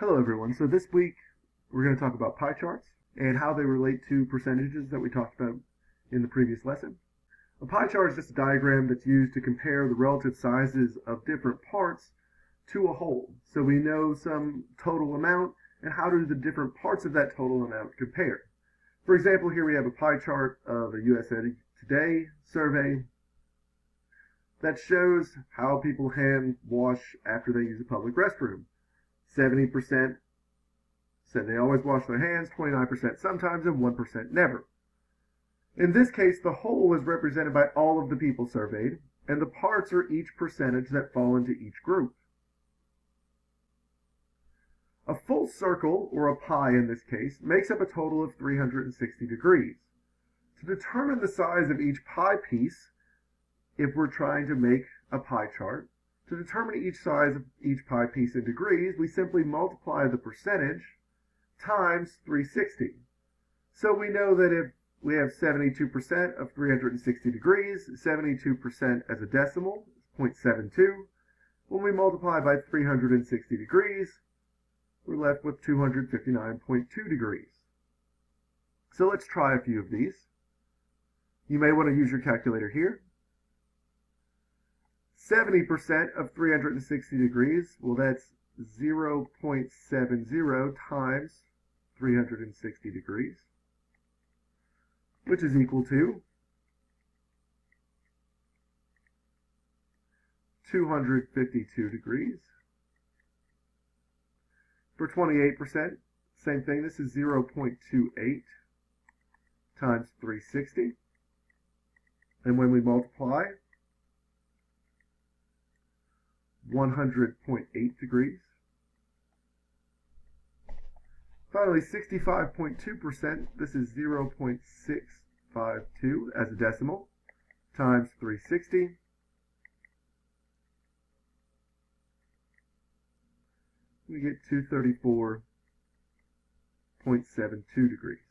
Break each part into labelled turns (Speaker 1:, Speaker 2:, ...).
Speaker 1: Hello everyone. So this week we're going to talk about pie charts and how they relate to percentages that we talked about in the previous lesson. A pie chart is just a diagram that's used to compare the relative sizes of different parts to a whole. So we know some total amount and how do the different parts of that total amount compare. For example, here we have a pie chart of a USA Today survey that shows how people hand wash after they use a public restroom. 70% said they always wash their hands, 29% sometimes, and 1% never. In this case, the whole is represented by all of the people surveyed, and the parts are each percentage that fall into each group. A full circle, or a pie in this case, makes up a total of 360 degrees. To determine the size of each pie piece, if we're trying to make a pie chart, to determine each size of each pie piece in degrees, we simply multiply the percentage times 360. So we know that if we have 72% of 360 degrees, 72% as a decimal is 0.72. When we multiply by 360 degrees, we're left with 259.2 degrees. So let's try a few of these. You may want to use your calculator here. 70% of 360 degrees, well that's 0.70 times 360 degrees, which is equal to 252 degrees. For 28%, same thing, this is 0.28 times 360. And when we multiply, 100.8 degrees. Finally, 65.2%, this is 0.652 as a decimal, times 360. We get 234.72 degrees.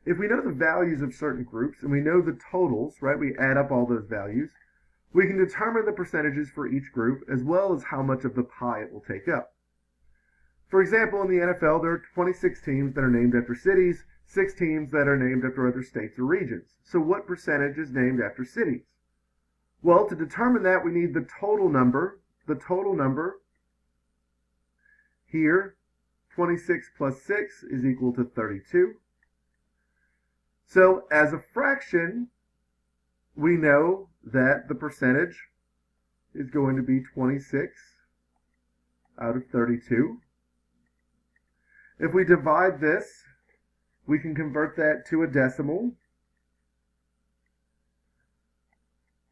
Speaker 1: If we know the values of certain groups and we know the totals, right, we add up all those values, we can determine the percentages for each group as well as how much of the pie it will take up. For example, in the NFL, there are 26 teams that are named after cities, 6 teams that are named after other states or regions. So what percentage is named after cities? Well, to determine that, we need the total number. The total number here, 26 plus 6 is equal to 32. So as a fraction, we know that the percentage is going to be 26 out of 32. If we divide this, we can convert that to a decimal,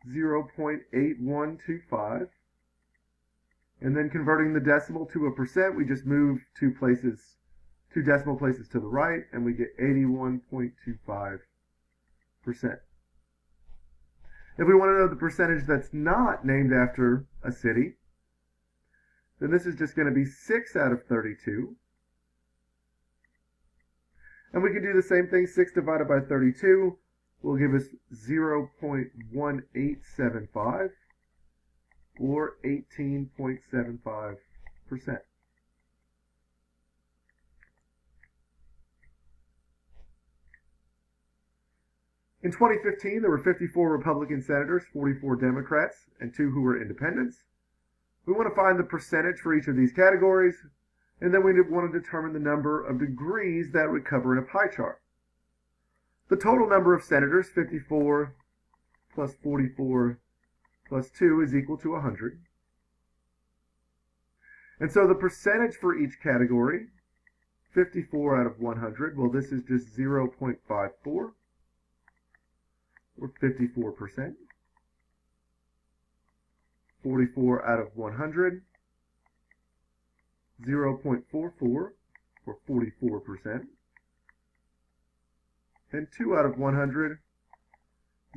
Speaker 1: 0.8125. And then converting the decimal to a percent, we just move two decimal places to the right, and we get 81.25%. If we want to know the percentage that's not named after a city, then this is just going to be 6 out of 32. And we can do the same thing. 6 divided by 32 will give us 0.1875, or 18.75%. In 2015, there were 54 Republican senators, 44 Democrats, and 2 who were independents. We want to find the percentage for each of these categories, and then we want to determine the number of degrees that would cover in a pie chart. The total number of senators, 54 plus 44 plus 2, is equal to 100. And so the percentage for each category, 54 out of 100, well, this is just 0.54. Or 54%. 44 out of 100, 0.44, or 44%. And 2 out of 100,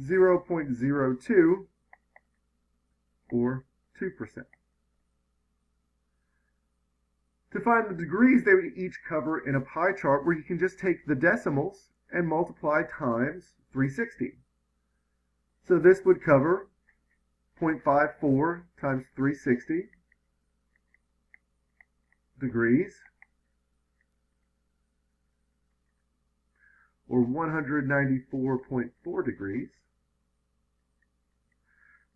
Speaker 1: 0.02, or 2%. To find the degrees they would each cover in a pie chart, where you can just take the decimals and multiply times 360. So this would cover 0.54 times 360 degrees, or 194.4 degrees.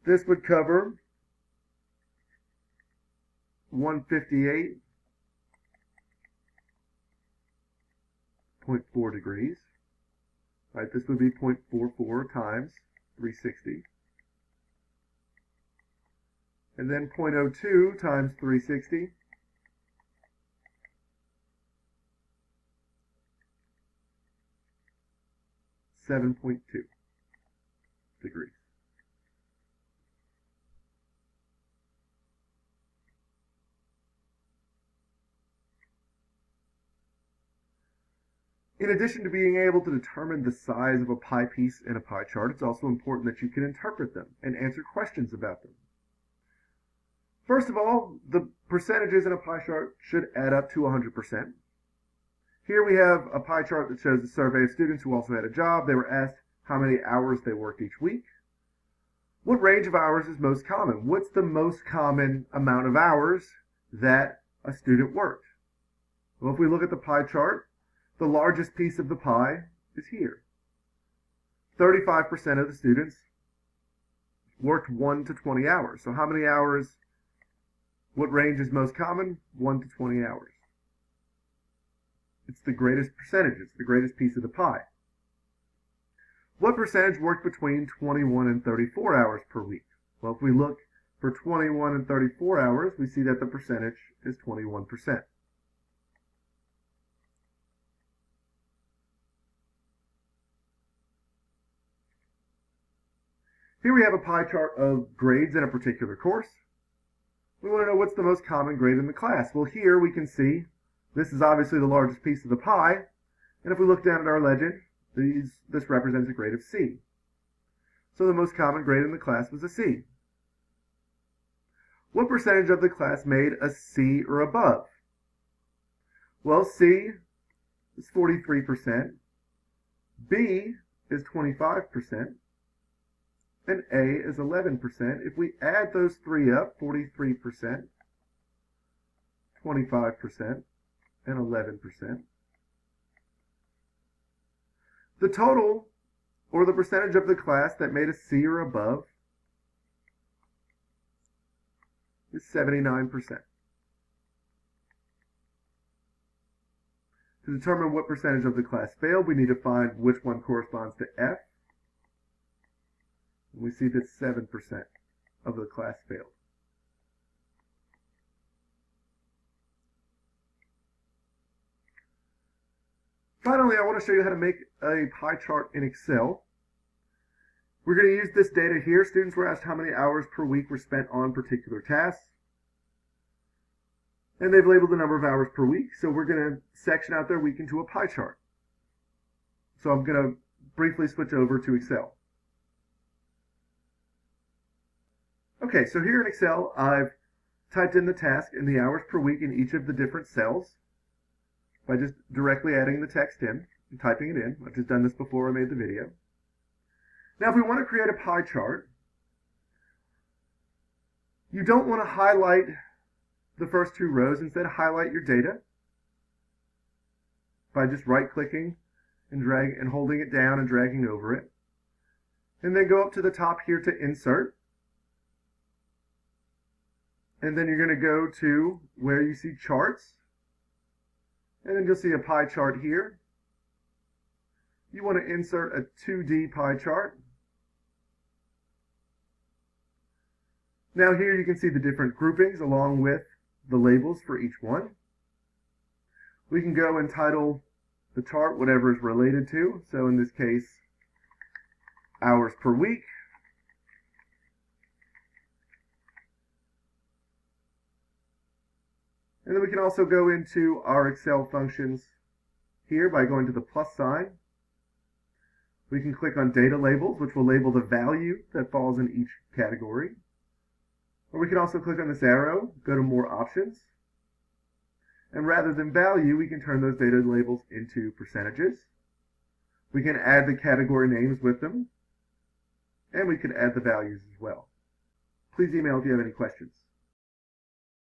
Speaker 1: This would cover 158.4 degrees. Right, this would be 0.44 times 360. And then 0.02 times 360. 7.2 degrees. In addition to being able to determine the size of a pie piece in a pie chart, it's also important that you can interpret them and answer questions about them. First of all, the percentages in a pie chart should add up to 100%. Here we have a pie chart that shows a survey of students who also had a job. They were asked how many hours they worked each week. What range of hours is most common? What's the most common amount of hours that a student worked? Well, if we look at the pie chart, the largest piece of the pie is here. 35% of the students worked 1 to 20 hours. So how many hours? What range is most common? 1 to 20 hours. It's the greatest percentage. It's the greatest piece of the pie. What percentage worked between 21 and 34 hours per week? Well, if we look for 21 and 34 hours, we see that the percentage is 21%. Here we have a pie chart of grades in a particular course. We want to know what's the most common grade in the class. Well, here we can see this is obviously the largest piece of the pie. And if we look down at our legend, this represents a grade of C. So the most common grade in the class was a C. What percentage of the class made a C or above? Well, C is 43%, B is 25%, and A is 11%. If we add those three up, 43%, 25%, and 11%, the total, or the percentage of the class that made a C or above, is 79%. To determine what percentage of the class failed, we need to find which one corresponds to F. And we see that 7% of the class failed. Finally, I want to show you how to make a pie chart in Excel. We're going to use this data here. Students were asked how many hours per week were spent on particular tasks. And they've labeled the number of hours per week. So we're going to section out their week into a pie chart. So I'm going to briefly switch over to Excel. Okay, so here in Excel, I've typed in the task and the hours per week in each of the different cells by just directly adding the text in and typing it in. I've just done this before I made the video. Now, if we want to create a pie chart, you don't want to highlight the first two rows. Instead, highlight your data by just right-clicking and holding it down and dragging over it. And then go up to the top here to Insert. And then you're going to go to where you see Charts. And then you'll see a pie chart here. You want to insert a 2D pie chart. Now here you can see the different groupings along with the labels for each one. We can go and title the chart whatever is related to. So in this case, hours per week. And then we can also go into our Excel functions here by going to the plus sign. We can click on Data Labels, which will label the value that falls in each category. Or we can also click on this arrow, go to More Options. And rather than value, we can turn those data labels into percentages. We can add the category names with them. And we can add the values as well. Please email if you have any questions.